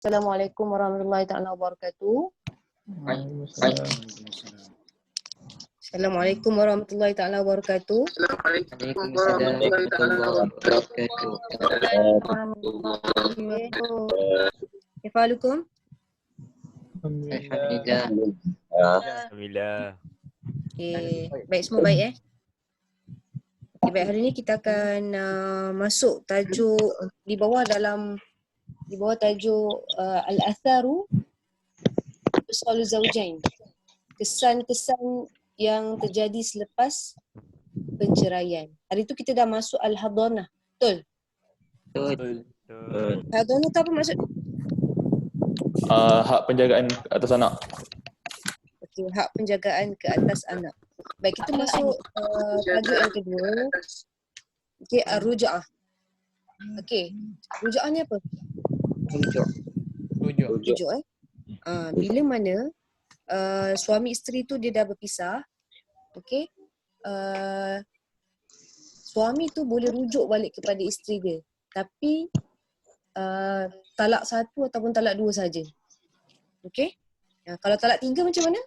Assalamualaikum warahmatullahi taala wabarakatuh. Assalamualaikum warahmatullahi taala wabarakatuh. Waalaikumsalam warahmatullahi wabarakatuh. Kaifalukum? Alhamdulillah. Alhamdulillah. Okay. Baik, semua baik Okay, baik, hari ni kita akan masuk tajuk di bawah tajuk Al-Atharu Usul Zawjain. Kesan-kesan yang terjadi selepas penceraian. Hari tu kita dah masuk Al-Hadanah. Betul? Betul. Hadanah tu apa maksud? Hak penjagaan atas anak. Okay, hak penjagaan ke atas anak. Baik, kita masuk tajuk yang kedua. Okay, Ar-Ruja'ah. Okay, Ruja'ah ni apa? Rujuk. Bila mana suami isteri tu dia dah berpisah, okay, suami tu boleh rujuk balik kepada isteri dia, tapi talak satu ataupun talak dua saja. Okay, kalau talak tiga macam mana?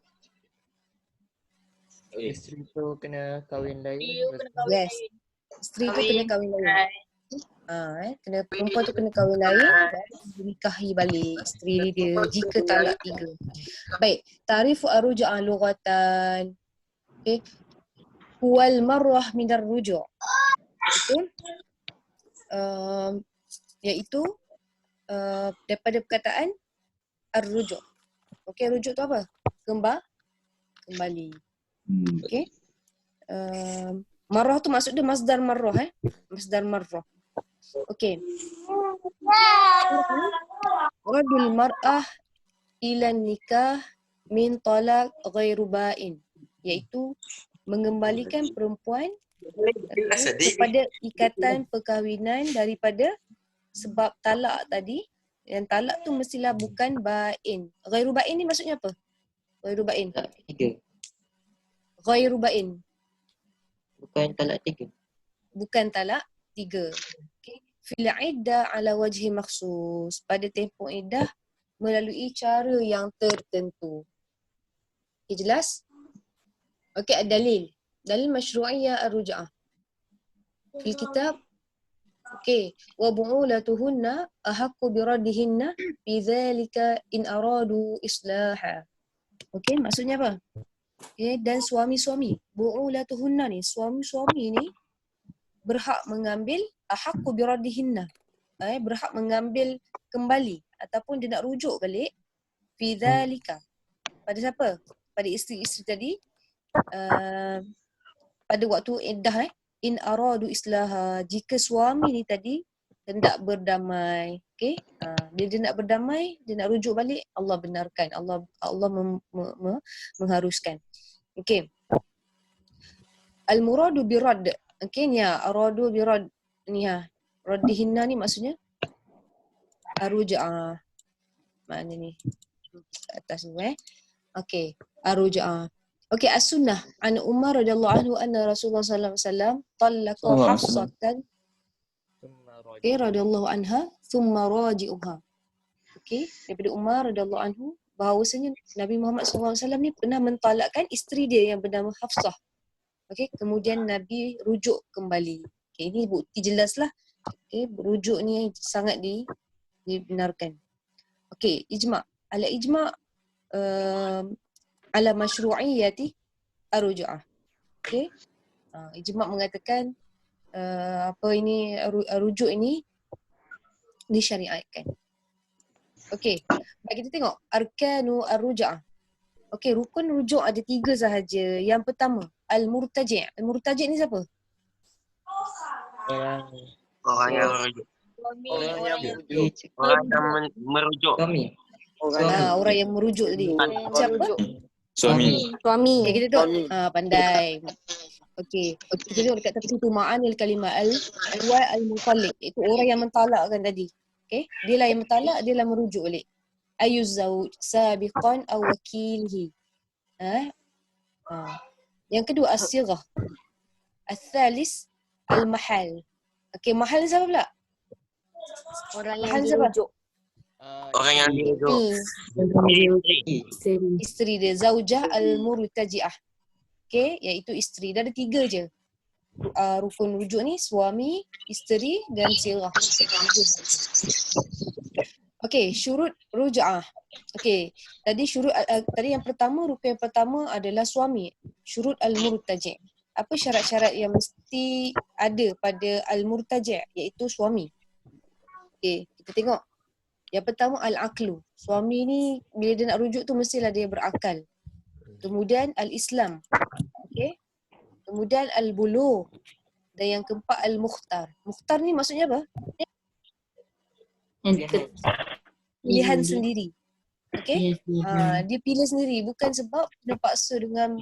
Isteri tu kena kahwin lain. Yes, isteri tu kena kahwin lain. Perempuan tu kena kahwin lain dan dinikahi balik isteri dia jika talak tiga. Baik, ta'rifu ar-ruj'ah lughatan. Okay. Huwal marrah minar ruju'. Betul? Iaitu daripada perkataan ar-ruju'. Okay, rujuk tu apa? Kembali. Okay. Marrah tu maksud dia masdar marrah Masdar marrah. Okay. Radul mar'ah ila nikah min talaq ghairu ba'in, iaitu mengembalikan perempuan kepada ikatan perkahwinan daripada sebab talak tadi. Yang talak tu mestilah bukan ba'in. Ghairu ba'in ni maksudnya apa? Ghairu ba'in. Ghairu ba'in. Bukan talak tiga. Bukan talak tiga. Okay. Fil iddah ala wajhi makhsus. Pada tempoh iddah melalui cara yang tertentu. Okay, jelas? Okay, dalil. Dalil masyru'iyah ar-ruj'ah. Fil kitab. Okay. Wa bu'ulatuhunna ahaqqu biraddihinna fi dhalika in aradu islaha. Okay, maksudnya apa? Okay, dan suami-suami. Bu'ulatuhunna ni, suami-suami ni berhak mengambil ahaqqu biraddihinna. Berhak mengambil kembali ataupun dia nak rujuk balik fi dhalika. Pada siapa? Pada isteri-isteri tadi pada waktu iddah in aradu islaha, jika suami ni tadi hendak berdamai. Okey, bila dia nak berdamai, dia nak rujuk balik, Allah benarkan, Allah mengharuskan. Okey, al-muradu birad. Okey, ni aradu birad ni raddihinna ni maksudnya ar-ruj'ah. Mana ni? Atas ni Okey, ar-ruj'ah. Okey, as-sunnah an Umar radhiyallahu anhu anna Rasulullah sallallahu alaihi wasallam talaqa Hafsatan radhiyallahu anha thumma raji'uha. Okey, daripada Umar radhiyallahu anhu bahawasanya Nabi Muhammad sallallahu alaihi wasallam ni pernah mentalakkan isteri dia yang bernama Hafsah. Okey, kemudian Nabi rujuk kembali. Okey, ini bukti jelaslah. Okey, rujuk ni sangat dibenarkan. Okey, ijma'. Ala ijma' ala masyru'iyyati ar-ruj'ah. Okey. Ijma' mengatakan rujuk ini disyariatkan. Okey. Baik, kita tengok arkanu ar-ruj'ah. Okey, rukun rujuk ada 3 sahaja. Yang pertama, al-murtaji'. Al-murtaji' ni siapa? Orang yang merujuk. Orang yang merujuk tadi. Siapa? Suami. Okay, kita tengok. Pandai. Okey. Kita tengok dekat tepi tu ma'anil kalimah al-mutalliq. Itu orang yang mentalakkan tadi. Okey. Dia lah yang mentalak, dia lah merujuk balik. Ayuz zawj sabiqan aw wakilhi. Yang kedua as-sighah. Al-thalis al-mahal. Okey, mahal ni siapa pula? Orang yang dirujuk. Orang yang dirujuk. Isteri. Isteri dia. Zaujah al-murtaji'ah. Okay, iaitu isteri. Dah ada 3 je. Rukun rujuk ni suami, isteri dan sirah. Okay, syurut ruja'ah. Okay, tadi tadi yang pertama, rukun yang pertama adalah suami. Syurut al-murtaji'. Apa syarat-syarat yang mesti ada pada al-murtaji', iaitu suami. Okay, kita tengok. Yang pertama al-aqlu. Suami ni bila dia nak rujuk tu mestilah dia berakal. Kemudian al-Islam. Okay. Kemudian al-bulugh. Dan yang keempat al-mukhtar. Mukhtar ni maksudnya apa? Pilihan sendiri. Okay. Dia pilih sendiri. Bukan sebab kena paksa dengan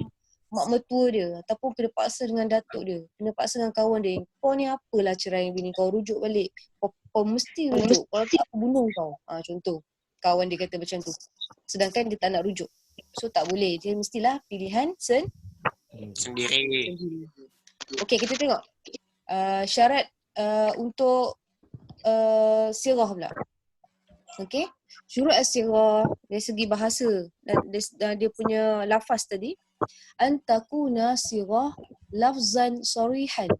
mak mertua dia. Ataupun kena paksa dengan datuk dia. Kena paksa dengan kawan dia. Kau ni apalah cerai bini kau, rujuk balik. Kau mesti rujuk. Kalau tak aku bunuh kau. Contoh. Kawan dia kata macam tu. Sedangkan dia tak nak rujuk. So tak boleh. Dia mestilah pilihan Sendiri. Okey, kita tengok. Syarat untuk sirah pula. Okey. Syurut as-sirah dari segi bahasa dan dia punya lafaz tadi. Antakuna sirah lafzan sarihan.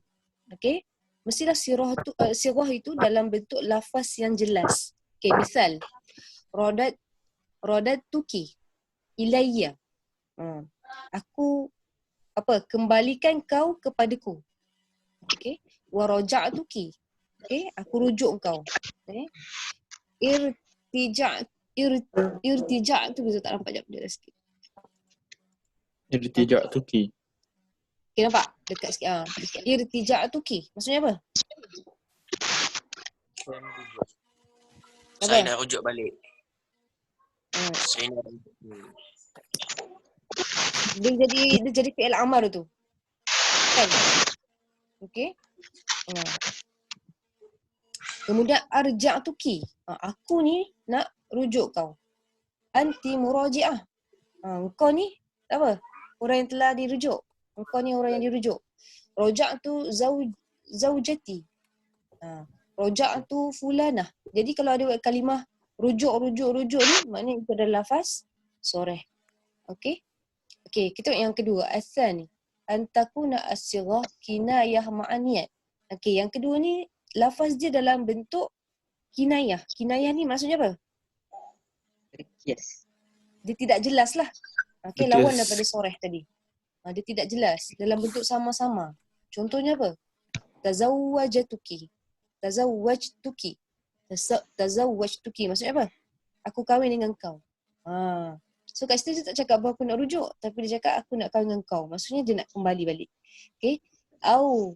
Okey. Mestilah sirah itu dalam bentuk lafaz yang jelas. Okey, misal Rodat tuki ilayya. Aku kembalikan kau kepadaku. Okey. Wa raja'tuki. Okey, aku rujuk kau. Okey. Irtija' tu bisa tak nampak jap dia sikit. Irtija'tuki. Okey, nampak? Dekat sikit. Irtija'tuki. Maksudnya apa? Saya nak rujuk balik. Saya nak Dia jadi fi'il amar tu. Kan? Okey. Kemudian arja'tuki. Aku ni nak rujuk kau. Anti muraji'ah. Kau ni apa? Orang yang telah dirujuk. Kau ni orang yang dirujuk. Raja'tu zaujati. Raja'tu fulanah. Jadi kalau ada kalimah rujuk ni, maknanya itu adalah lafaz soreh. Okey. Okey, kita tengok yang kedua. As-tsani. Antakuna as-sighah kinayah ma'aniyat. Okey, yang kedua ni lafaz dia dalam bentuk kinayah. Kinayah ni maksudnya apa? Yes. Dia tidak jelas lah. Okey, lawan daripada soreh tadi. Dia tidak jelas. Dalam bentuk sama-sama. Contohnya apa? Tazawwajtuki. Tazawwajtuki. Maksudnya apa? Aku kahwin dengan kau. So kat situ dia tak cakap bahawa aku nak rujuk. Tapi dia cakap aku nak kahwin dengan kau. Maksudnya dia nak kembali balik. Okay. Au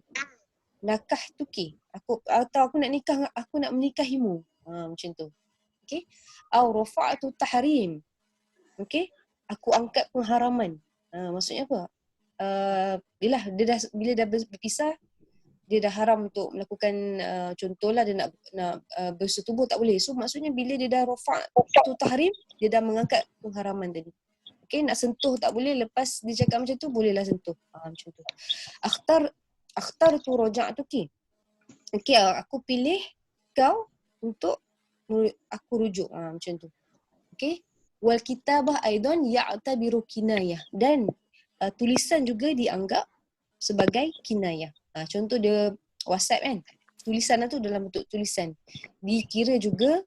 nakahtuki. Atau aku nak menikahimu. Macam tu. Okay. Au rafa'tu tahrim. Okay. Aku angkat pengharaman. Maksudnya apa? Bila dah berpisah, dia dah haram untuk melakukan contohlah dia nak bersetubuh tak boleh. So maksudnya bila dia dah rafa'tu tahrim, dia dah mengangkat pengharaman tadi. Okay, nak sentuh tak boleh, lepas dia cakap macam tu bolehlah sentuh. Macam tu. Akhtartu raja'tuki. Okay, aku pilih kau untuk aku rujuk. Macam tu. Okay. Wal kitabah aidan ya'tabiru kinayah. Dan tulisan juga dianggap sebagai kinayah. Contoh dia WhatsApp kan. Tulisan tu dalam bentuk tulisan. Dikira juga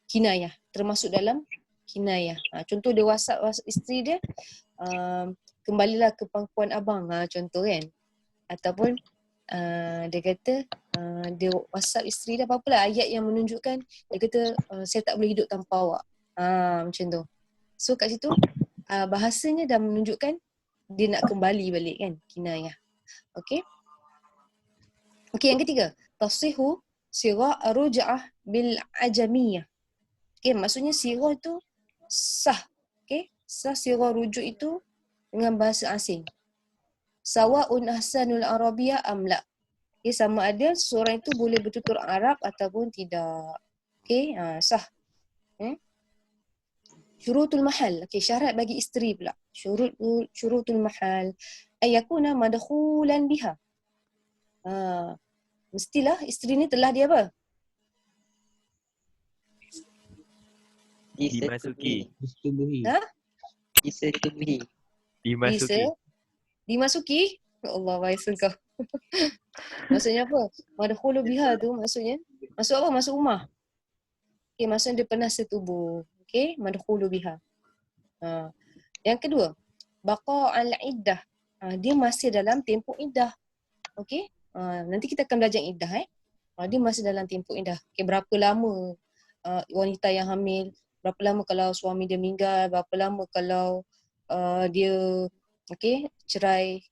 kinayah. Termasuk dalam kinayah. Contoh dia WhatsApp isteri dia, kembalilah ke pangkuan abang. Contoh kan. Ataupun dia kata dia WhatsApp isteri dia, apa-apalah ayat yang menunjukkan dia kata saya tak boleh hidup tanpa awak. Macam tu. So kat situ bahasanya dah menunjukkan dia nak kembali balik kan, kinayah. Okey. Okey, yang ketiga, tasihu sirah ruj'ah bil ajamiyah. Okey, maksudnya sirah tu sah. Okey, sah sirah rujuk itu dengan bahasa asing. Sawa'un ahsanul arabiyah am la. Okay, sama ada seorang itu boleh bertutur Arab ataupun tidak. Okey, sah. Syurutul mahal. Okey, syarat bagi isteri pula. Syurutul mahal. Ayakuna madkhulan biha. Mestilah isteri ni telah dia apa? Dimasuki. Ha? Disetubuhi. Dimasuki. Dimasuki. Ya Allah, bahasa kau. Maksudnya apa? Madkhulu biha tu maksudnya masuk apa? Masuk rumah. Okey, maksudnya dia pernah setubuh. Okey, madkhulu biha. Yang kedua, baqa al-iddah. Dia masih dalam tempoh iddah. Okey? Nanti kita akan belajar iddah dia masih dalam tempoh iddah. Okey, berapa lama wanita yang hamil, berapa lama kalau suami dia meninggal, berapa lama kalau dia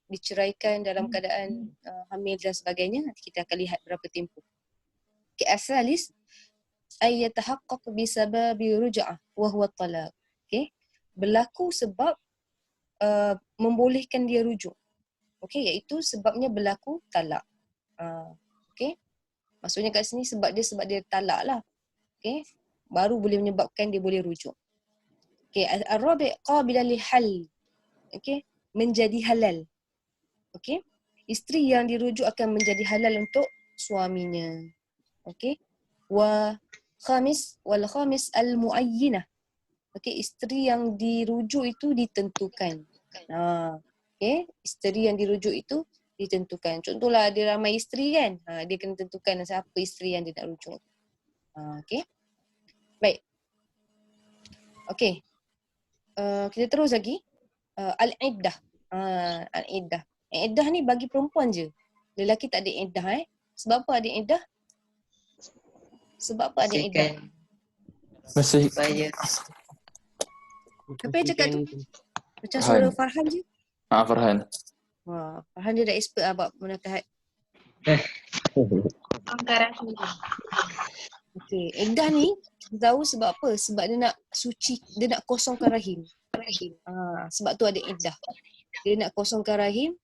diceraikan dalam keadaan hamil dan sebagainya. Nanti kita akan lihat berapa tempoh. Okey, asalis ay yatahaqqaq bi sababi ruj'ah wa huwa talaq. Okey, berlaku sebab membolehkan dia rujuk. Okey, iaitu sebabnya berlaku talak. Okey. Maksudnya kat sini sebab dia talak lah. Okey. Baru boleh menyebabkan dia boleh rujuk. Okey, ar-rabi' qabila li hal. Okey, menjadi halal. Okey. Isteri yang dirujuk akan menjadi halal untuk suaminya. Okey. Wal khamis al-muayyinah. Okey, isteri yang dirujuk itu ditentukan. Okey, isteri yang dirujuk itu ditentukan. Contohlah dia ramai isteri kan. Dia kena tentukan siapa isteri yang dia nak rujuk. Okey. Baik. Okey. Kita terus lagi. Al-iddah. Al-iddah. Iddah ni bagi perempuan je. Lelaki tak ada iddah Sebab apa ada iddah? Sebab apa ada iddah? Masih Supaya Apa yang cakap tu? Macam suara Farhan je. Farhan. Wah, Farhan dia dah expert lah buat menakahat. Okey, iddah ni kita tahu sebab apa? Sebab dia nak suci, dia nak kosongkan rahim. Sebab tu ada iddah. Dia nak kosongkan rahim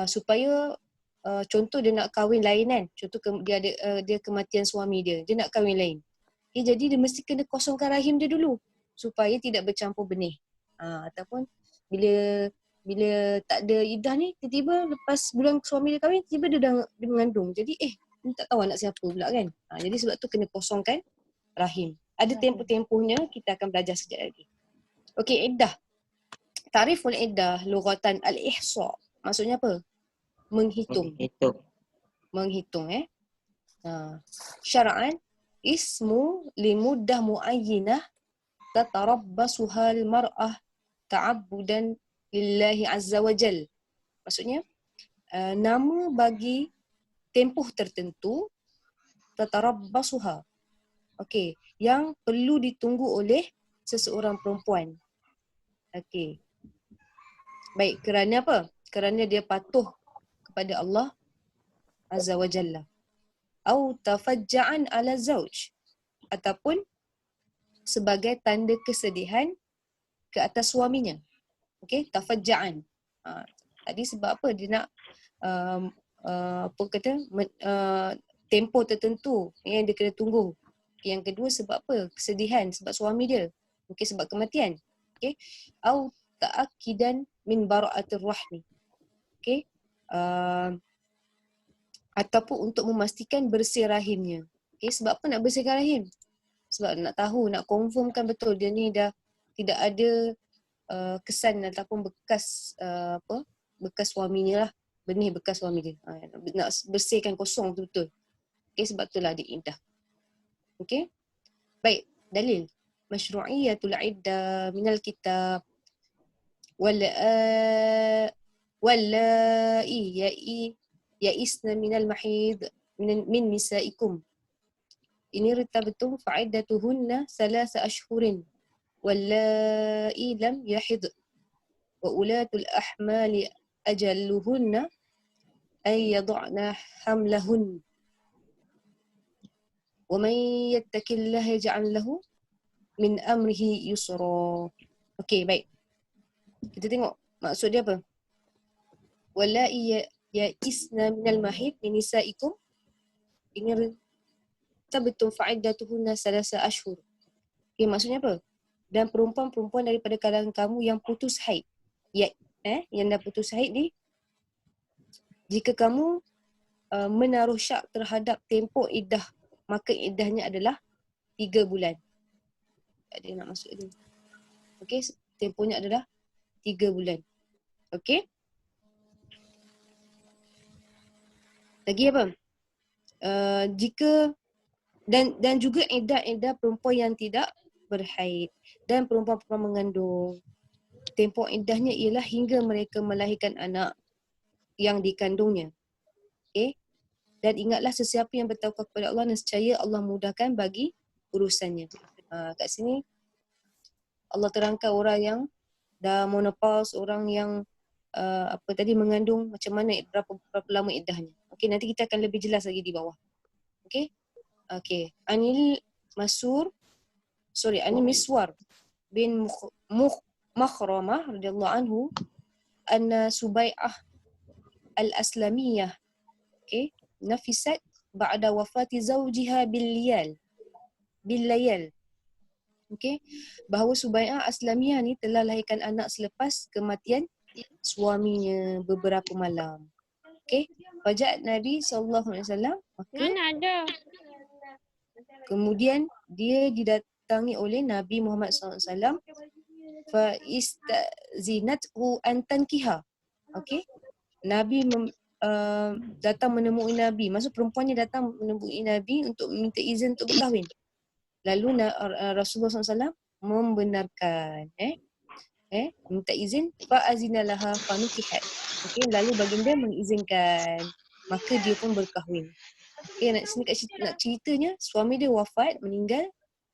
supaya contoh dia nak kahwin lain kan. Contoh dia ada dia kematian suami dia nak kahwin lain. Jadi dia mesti kena kosongkan rahim dia dulu supaya tidak bercampur benih. Ataupun bila tak ada iddah ni, tiba-tiba lepas bulan suami dia kahwin, tiba-tiba dia mengandung. Jadi dia tak tahu anak siapa pula kan. Jadi sebab tu kena kosongkan rahim. Ada tempoh-tempohnya, kita akan belajar sekejap lagi. Okey, iddah. Ta'riful iddah lughatan al-ihsa. Maksudnya apa? Menghitung. Menghitung Syara'an ismu limuddah muayyinah tatarabbasuha al-mar'ah ta'abbudan lillahi azza wa jal. Maksudnya nama bagi tempoh tertentu tatarabbasuha. Okey, yang perlu ditunggu oleh seseorang perempuan. Okey. Baik, kerana apa? Kerana dia patuh kepada Allah azza wa jalla. Au tafajja'an ala zauj, ataupun sebagai tanda kesedihan ke atas suaminya. Okey, tafajja'an. Tadi sebab apa? Dia nak tempoh tertentu yang dia kena tunggu. Yang kedua sebab apa? Kesedihan sebab suami dia. Mungkin sebab kematian. Okey. Au ta'akkidan min bara'atir rahmi. Okey. Ataupun untuk memastikan bersih rahimnya. Okey, sebab apa nak bersihkan rahim? Sebab nak tahu, nak confirmkan betul dia ni dah tidak ada kesan ataupun bekas bekas suaminya lah. Benih bekas suami dia. Nak bersihkan kosong betul-betul. Okey, sebab itulah dia iddah. Okey. Baik, dalil. Masyru'iyatul iddah minal kitab wallahi ya'isna minal mahid min nisaikum. Ini irtabtum fa'iddatuhunna 3 ashhurin wallahi lam yahid wa ulatul ahmali ajalluhunna ay yad'na hamlahun. Wa man yattaqillaha yaj'al lahu min amrihi yusra. Okey, baik. Kita tengok maksud dia apa. Wallahi ya'isna minal mahid min nisaikum. Ini betul fa'iddatuhunna 3 ashhur. Okey, maksudnya apa? Dan perempuan-perempuan daripada kalangan kamu yang putus haid. Yang dah putus haid ni, jika kamu menaruh syak terhadap tempoh iddah, maka iddahnya adalah 3 bulan. ada nak masuk ni. Okey, tempohnya adalah 3 bulan. Okey. Lagi apa? Jika dan juga iddah perempuan yang tidak berhaid dan perempuan-perempuan mengandung. Tempoh iddahnya ialah hingga mereka melahirkan anak yang dikandungnya. Okey. Dan ingatlah sesiapa yang bertawakal kepada Allah, nescaya Allah mudahkan bagi urusannya. Kat sini Allah terangkan orang yang dah menopause, orang yang mengandung, macam mana berapa lama iddahnya. Okey, nanti kita akan lebih jelas lagi di bawah. Okey. Okey. Anil Miswar bin Makhramah radhiyallahu anhu anna Subai'ah al-Aslamiyah, okey, nafisat ba'da wafati zawjiha bil layal. Okey, bahawa Subai'ah Aslamiyah ni telah lahirkan anak selepas kematian suaminya beberapa malam. Okey, faja'at Nabi sallallahu alaihi wasallam, maka kemudian dia didatangi oleh Nabi Muhammad SAW, fa istazinathu an tankiha. Okey, Nabi datang menemui Nabi. Maksud perempuannya datang menemui Nabi untuk minta izin untuk berkahwin. Lalu Rasulullah SAW membenarkan, minta izin, fa azinalaha fanukihat. Okey, lalu baginda mengizinkan, maka dia pun berkahwin. Okey, nak ceritanya suami dia wafat, meninggal,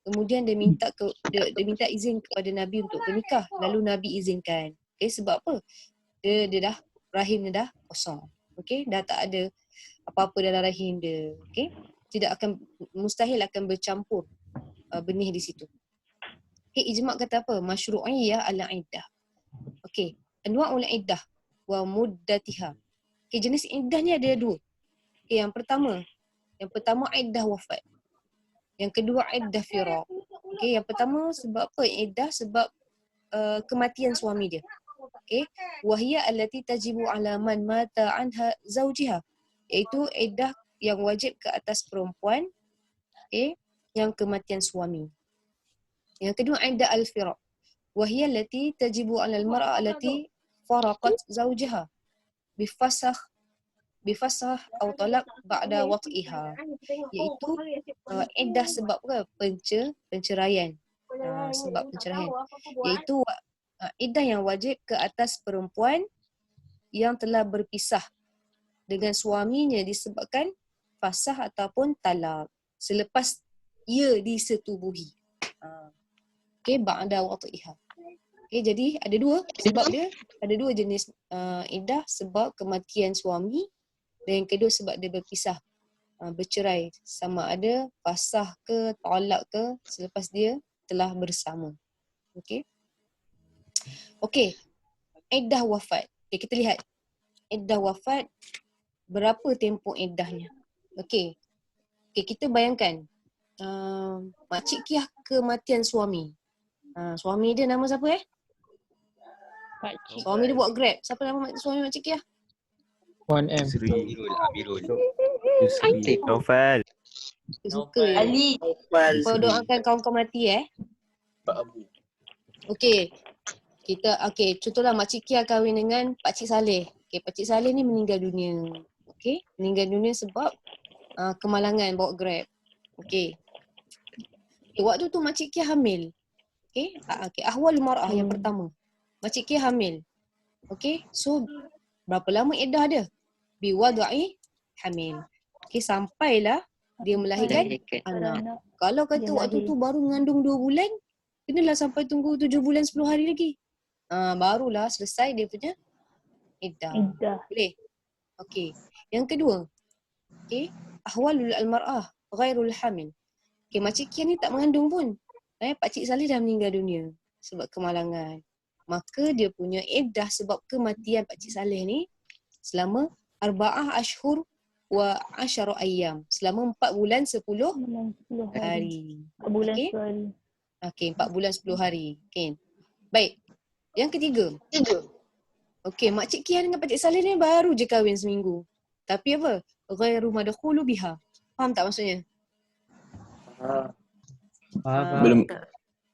kemudian dia minta izin kepada Nabi untuk bernikah, lalu Nabi izinkan. Okey, sebab apa? Dia dah rahim dia dah kosong. Okey, dah tak ada apa-apa dalam rahim dia. Okey, mustahil akan bercampur benih di situ. Okey, ijma' kata apa? Masyru'iyyah al-iddah. Okey, anwa'ul iddah wa muddatiha. Okey, jenis iddah ni ada 2. Okey, yang pertama iddah wafat. Yang kedua iddah firaq. Okey, yang pertama sebab apa iddah? Sebab kematian suami dia. Okey, wahia allati tajibu ala man mata anha zawjiha, iaitu iddah yang wajib ke atas perempuan yang kematian suami. Yang kedua iddah al-firaq, wahia allati tajibu ala al-mar'a allati faraqat zawjaha bifasakh atau talaq ba'da wat'iha, iaitu iddah sebab penceraian. Sebab penceraian, iaitu iddah yang wajib ke atas perempuan yang telah berpisah dengan suaminya disebabkan fasah ataupun talak selepas ia disetubuhi. Okey, ba'da wat'iha. Okey, jadi ada 2 sebab dia, ada 2 jenis iddah, sebab kematian suami dan yang kedua sebab dia berpisah, bercerai, sama ada fasah ke talak ke selepas dia telah bersama. Okey. Okey, iddah wafat. Okey, kita lihat iddah wafat, berapa tempoh iddahnya. Okey, kita bayangkan Makcik Kiah kematian suami. Suami dia nama siapa Pakcik. Suami dia buat Grab. Siapa nama suami Makcik Kiah? 1M. Amirul. Yusri. Naufal. Dia suka Ali. Kau doakan kawan kau mati Pak Abu. Okey. Contohlah Makcik Kia kahwin dengan Pakcik Saleh. Okey, Pakcik Saleh ni meninggal dunia. Okey, meninggal dunia sebab kemalangan bawa Grab. Okey. Waktu tu Makcik Kia hamil. Okey, ahwal mar'ah yang pertama. Makcik Kia hamil. Okey, so berapa lama iddah dia? Biwad'i hamil. Okey, sampailah dia melahirkan anak. Kalau kata waktu tu baru mengandung 2 bulan, kenalah sampai tunggu 7 bulan 10 hari lagi. Barulah selesai dia punya iddah. Boleh? Okey. Yang kedua, ahwalul al-mar'ah ghairul hamil. Okey, Makcik Kia ni tak mengandung pun. Pakcik Saleh dah meninggal dunia sebab kemalangan. Maka dia punya iddah sebab kematian Pakcik Saleh ni selama 4 ashhur wa 10 ayyam. Selama 4 bulan 10 hari. 4 bulan Okey? 10 hari. Okey, 4 bulan 10 hari. Okay. Baik. Yang ketiga. Okey, Makcik Kia dengan Pakcik Saleh ni baru je kahwin seminggu. Tapi apa? Ghairu madkhulu biha. Faham tak maksudnya? Faham. Belum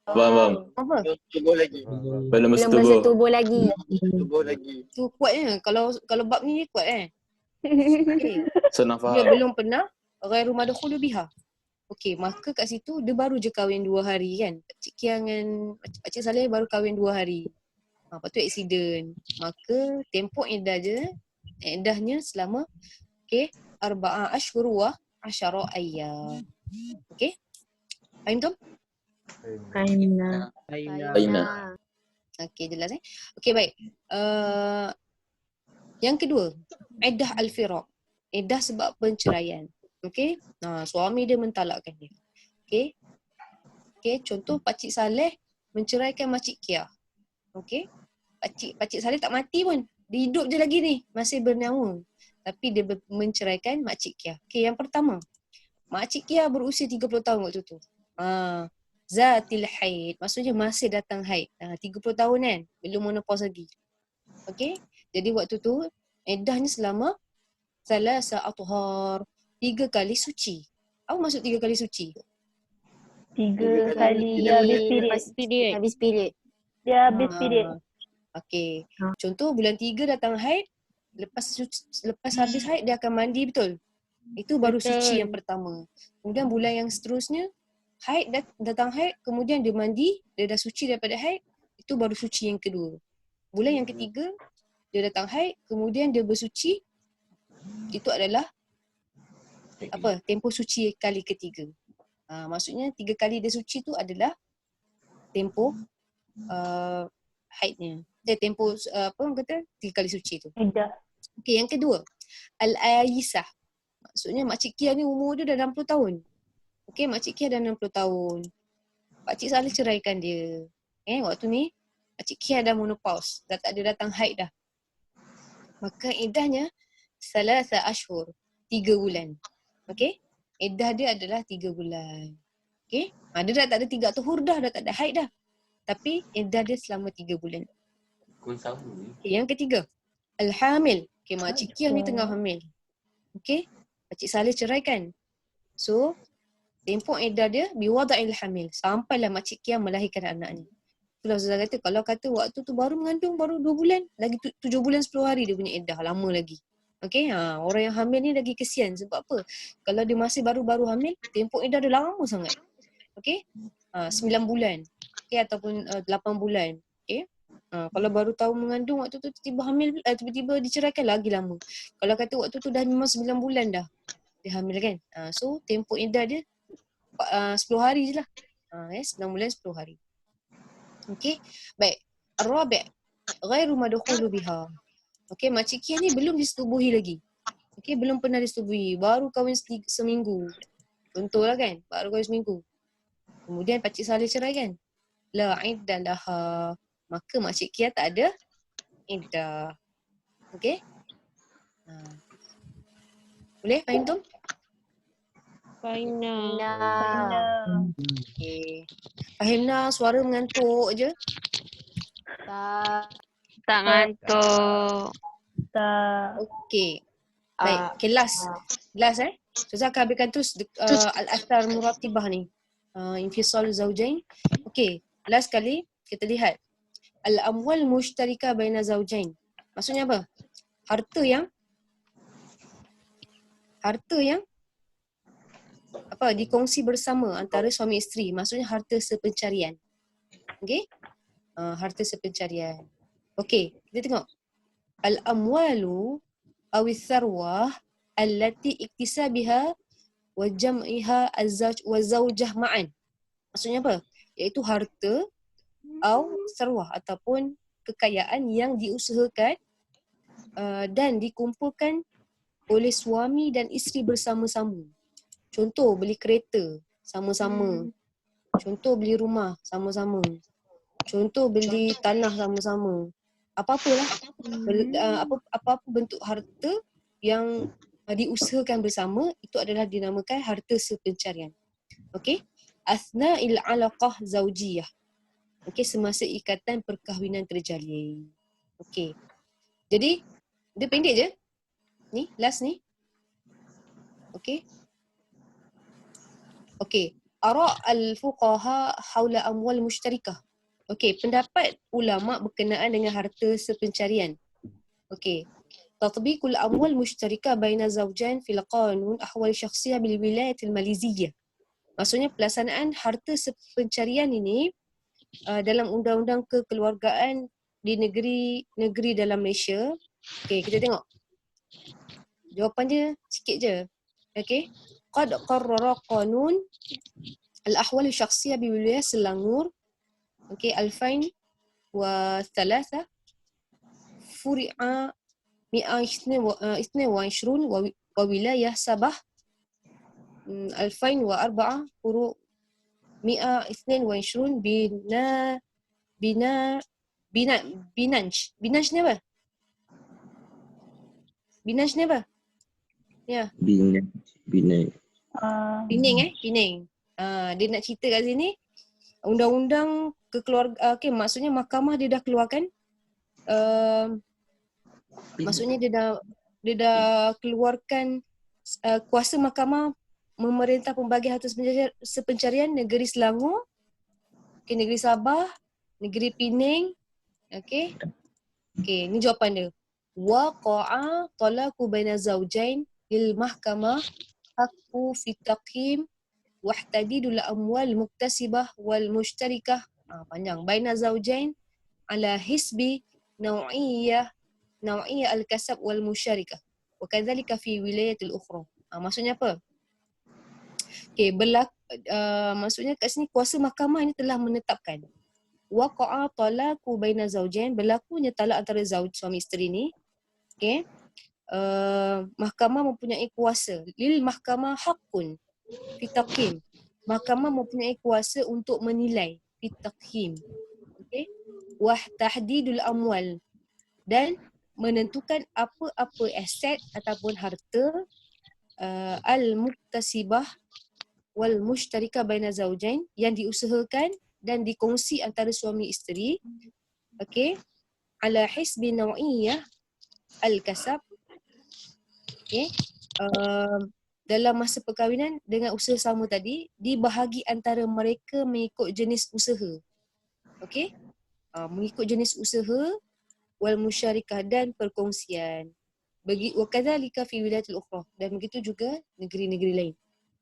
Faham. Apa? Tubuh lagi. Belum Belum bersetubuh. bersetubuh lagi. Tubuh lagi. Tu kuatnya. Kalau bab ni dia kuat Okay. Senang Dia faham. belum pernah ghairu madkhulu biha. Okey, maka kat situ dia baru je kahwin 2 hari kan. Pakcik Kia dengan Pakcik Saleh baru kahwin 2 hari. Lepas tu aksiden. Maka tempoh iddah je. Iddahnya selama arba'a ashhur wa 10 ayyam. Okey? Faham tu? Aina. Aina. Okey, jelas Okey, baik. Yang kedua, iddah al-firaq. Iddah sebab penceraian. Okey? Suami dia mentalakkan dia. Okey? Okey, contoh Pakcik Saleh menceraikan Makcik Kia. Okey? Pakcik Saleh tak mati pun. Dia hidup je lagi ni, masih bernyawa. Tapi dia menceraikan Makcik Kia. Okey, yang pertama. Makcik Kia berusia 30 tahun waktu tu. Zatil haid. Maksudnya masih datang haid. 30 tahun kan? Belum menopause lagi. Okey? Jadi waktu tu iddahnya selama salasa athhar. 3 kali suci. Apa maksud 3 kali suci? 3 kali dia habis period. Habis period. Dia habis period. Okey. Contoh bulan 3 datang haid, lepas habis haid dia akan mandi, betul? Itu baru suci yang pertama. Kemudian bulan yang seterusnya haid datang haid, kemudian dia mandi, dia dah suci daripada haid, itu baru suci yang kedua. Bulan yang ketiga dia datang haid, kemudian dia bersuci, itu adalah tempoh suci kali ketiga. Maksudnya 3 kali dia suci tu adalah tempoh haidnya. Tempoh apa orang kata 3 kali suci tu. Iddah. Okey, yang kedua, al-ayisah. Maksudnya Makcik Kia ni umur dia dah 60 tahun. Okey, Makcik Kia dah 60 tahun. Pakcik Saleh ceraikan dia. Waktu ni Makcik Kia dah menopause, dah tak ada datang haid dah. Maka iddahnya salasa ashhur, 3 bulan. Okey? Iddah dia adalah 3 bulan. Okey? Dia dah tak ada 3 tuhur dah tak ada haid dah. Tapi iddah dia selama 3 bulan. Okay, yang ketiga, al-hamil. Okey, Makcik Kia ni tengah hamil. Okey? Pakcik Saleh ceraikan. So, tempoh iddah dia biwada'il hamil. Sampailah Makcik Kia melahirkan anaknya. Itulah Ustazah kata, kalau kata waktu tu baru mengandung, baru 2 bulan, lagi 7 bulan 10 hari dia punya iddah, lama lagi. Okey, orang yang hamil ni lagi kesian. Sebab apa? Kalau dia masih baru-baru hamil, tempoh iddah dia lama sangat. Okey? 9 bulan. Okey, ataupun 8 bulan. Okey? Kalau baru tahu mengandung waktu tu tiba-tiba hamil, tiba-tiba diceraikan lagi lama. Kalau kata waktu tu dah memang 9 bulan dah dia hamil kan. So tempoh iddah dia 10 hari je lah. 9 bulan 10 hari. Okey. Baik. Ar-rabi' ghairu madkhulu biha. Okey, Makcik Kia ni belum disetubuhi lagi. Okey, belum pernah disetubuhi. Baru kahwin seminggu. Contohlah kan, baru kahwin seminggu. Kemudian Pakcik Saleh ceraikan. La iddah laha. Maka Makcik Kia tak ada iddah. Okey? Boleh faham tu? Okey. Fahimna suara mengantuk je. Tak ngantuk. Okey. Baik, okay, last Ustazah akan habiskan terus al-athar muratibah ni. Infisal zaujain. Okey, last kali kita lihat. Al-amwal mushtarika baina zaujain. Maksudnya apa? Harta yang dikongsi bersama antara suami isteri. Maksudnya harta sepencarian. Okey? Harta sepencarian. Okey, kita tengok. Al-amwalu awis sarwah allati iktisabiha wa jam'iha az-zawj wa zawjah ma'an. Maksudnya apa? Iaitu harta atau sarwah ataupun kekayaan yang diusahakan dan dikumpulkan oleh suami dan isteri bersama-sama. Contoh beli kereta sama-sama. Contoh beli rumah sama-sama. Contoh beli tanah sama-sama. Apa-apalah. Apa-apa bentuk harta yang diusahakan bersama, itu adalah dinamakan harta sepencarian. Okey? Asna'il alaqah zaujiyah. Okey, semasa ikatan perkahwinan terjalin. Okey. Jadi, dia pendek je. Ni, last ni. Okey. Okey. Ara' al-fuqaha haula amwal mushtarikah. Okey, pendapat ulama berkenaan dengan harta sepencarian. Okey. Tatbiqul amwal mushtarikah baina zawjain fil qanun ahwal syakhsiyah bil wilayah al-maliziyah. Maksudnya pelaksanaan harta sepencarian ini dalam undang-undang kekeluargaan di negeri dalam Malaysia. Okey, kita tengok. Jawapan dia sikit je. Okey. Qad qarrara qanun al-ahwal syakhsiyah bi wilayah Selangor. Okey, 2003 furi'a 122 وولاية Sabah 2004 فروع 122 Binanj ni apa? Binanj ni apa? Ya, Bina. Pening Pening. Dia nak cerita kat sini undang-undang kekeluargaan, maksudnya mahkamah dia dah keluarkan maksudnya dia dah keluarkan kuasa mahkamah memerintah pembagian harta sepencarian negeri Selangor, negeri Sabah, negeri Pening. Okey, ni jawapan dia. Waqa'a talaqu baina zawjain lil mahkamah haqqu fi taqhim wahtadidul amwal muktasibah wal mushtarikah. Panjang. Baina zawjain ala hisbi naw'iyah al-kasab wal musyarikah wa kadzalika fi wilayatil ukhra. Maksudnya apa? Okey, maksudnya kat sini kuasa mahkamah ini telah menetapkan waqa'a talaqu baina zawjain, berlakunya talak antara suami isteri ni. Okey. Mahkamah mempunyai kuasa. Lil mahkamah haqqun fi taqhim. Mahkamah mempunyai kuasa untuk menilai fi taqhim. Okey. Wa tahdidul amwal, dan menentukan apa-apa aset ataupun harta al-muktasibah wal mushtarikah baina zawjain, yang diusahakan dan dikongsi antara suami isteri. Okey, ala hisbi naw'iyah al-kasab. Okey, dalam masa perkahwinan dengan usaha sama tadi, dibahagi antara mereka mengikut jenis usaha. Okey, mengikut jenis usaha wal musyarikah, dan perkongsian. Wa kadzalika fi wilayatil ukhra, dan begitu juga negeri-negeri lain.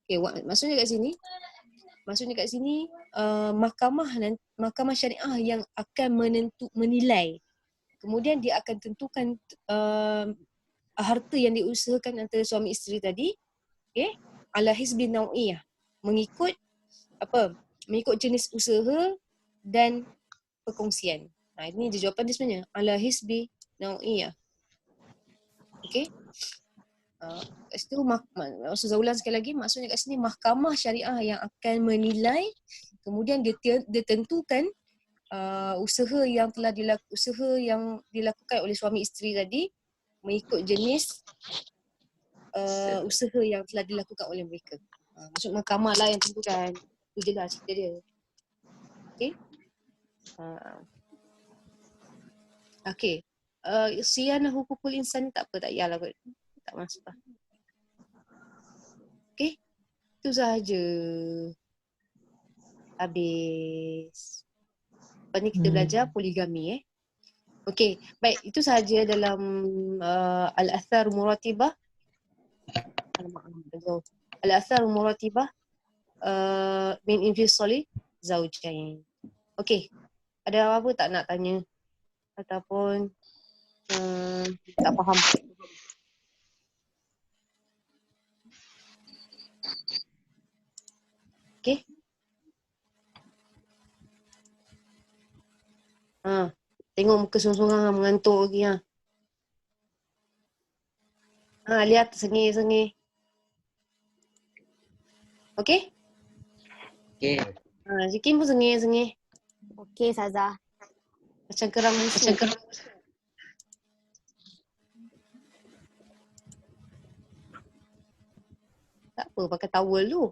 Okey, maksudnya kat sini mahkamah syariah yang akan menilai. Kemudian dia akan tentukan harta yang diusahakan antara suami isteri tadi, okey, ala hisbi naw'iyah, mengikut jenis usaha dan perkongsian. Ini dia jawapan dia sebenarnya, ala hisbi naw'iyah. Okey. Kat situ maksud Zaulan sekali lagi, maksudnya kat sini mahkamah syariah yang akan menilai, kemudian dia tentukan usaha yang dilakukan oleh suami isteri tadi mengikut jenis usaha yang telah dilakukan oleh mereka. Maksud mahkamah lah yang tentukan. Itu je lah cerita dia. Okey. Okey. Siyanah hukukul insan tak apa, tak payahlah kot. Tak masuk lah. Okey. Itu sahaja. Habis. Lepas ni kita belajar poligami. Okey. Baik. Itu sahaja dalam al-athar muratibah. Al-athar muratibah min infisali zawjain. Okey. Ada apa tak nak tanya? Ataupun tak faham? Okey. Tengok muka sorang-sorang mengantuk lagi . Lihat sengih-sengih. Okey? Okey. Zikin pun sengih-sengih. Okey, Ustazah. Macam kerang musuh. Tak apa, pakai towel tu.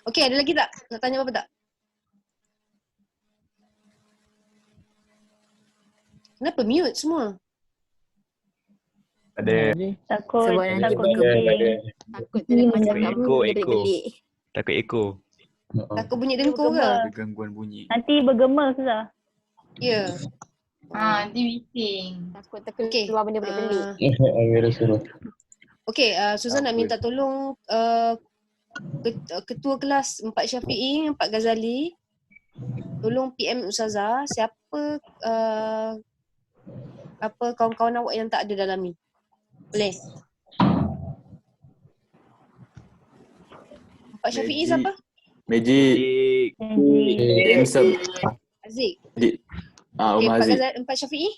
Okey, ada lagi tak? Nak tanya apa tak? Kenapa mute semua? Ada. Takut Sebab nanti takut ada. kucing. Takut terlepas Ekor, cakap ekor. belik-belik. Takut ekor. Takut bunyi dengkur ke? Bergema. Gangguan bunyi. Nanti bergema Ustazah. Ya. Nanti bising. Takut Okey. keluar benda belik-belik. Amira suruh. Okey, Suzan nak minta tolong ketua kelas 4 Syafi'i, 4 Ghazali. Tolong PM Ustazah siapa apa kawan-kawan awak yang tak ada dalam ni. Boleh? 4 Syafi'i siapa? Magic. Magic. Handsome. Aziz. Umar Aziz. 4 Syafi'i?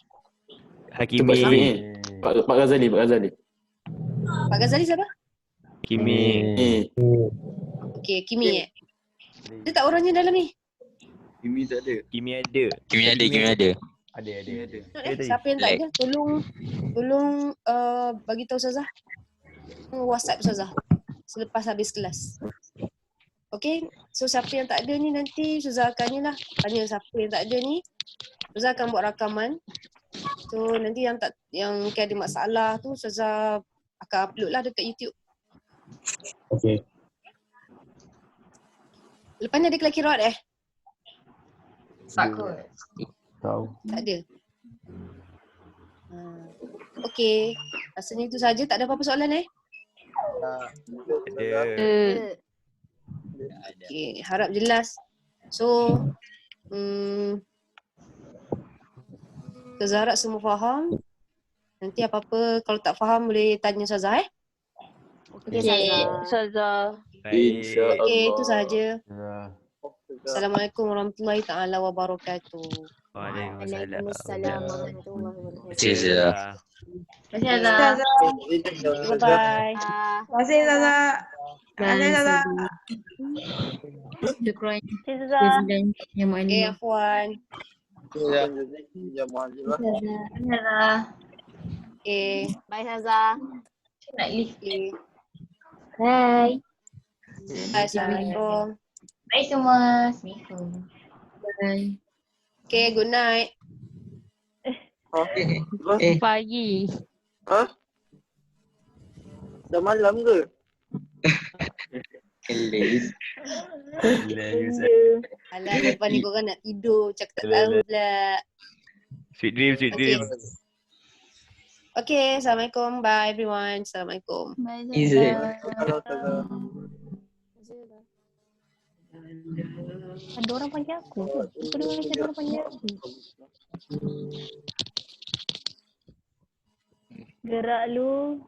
Hakimi. Pak Syafi'i. Pak Ghazali. Pak Ghazali siapa? Hakimi. Okey, Kimi Dia tak orangnya dalam ni. Kimi ada. Kimi ada. Ada. Siapa yang tak ada? Tolong bagi tahu Ustazah. WhatsApp Ustazah selepas habis kelas. Okey, so siapa yang tak ada ni nanti Ustazah akan ni lah tanya siapa yang tak ada ni. Ustazah akan buat rakaman. So nanti yang mungkin ada masalah tu Ustazah akan upload lah dekat YouTube. Okey. Lepas ni ada kelaki rawat Tak kot. Tahu. Tak ada. Okey, rasanya itu saja. Tak ada apa-apa soalan Ada. Okey, harap jelas. So, Ustazah harap semua faham. Nanti apa-apa kalau tak faham boleh tanya Ustazah Okey, Ustazah. Ustazah. InsyaAllah. Okey, itu sahaja. Assalamualaikum warahmatullahi taala wabarakatuh. Waalaikumsalam warahmatullahi wabarakatuh. Terima kasih Zah. Terima kasih Azhar. Bye-bye. Terima kasih Azhar. Terima kasih Azhar. Syukran. Ustazah. Yang Okay, Afwan. Azhar. Okay. Bye, Ustazah. Nak lift. Okay. Bye. Assalamualaikum. Bye semua. Assalamualaikum. Bye. Okay, good night. Pagi. Dah malam ke? Alah, lepas ni korang nak tidur. Cakap tak tahu pula. Sweet dream. Okay. Okay, Assalamualaikum. Bye everyone. Assalamualaikum. Bye Easy. Azhar. Ada orang panggil aku ke? Aku dengar macam ada orang panggil aku. Gerak lu.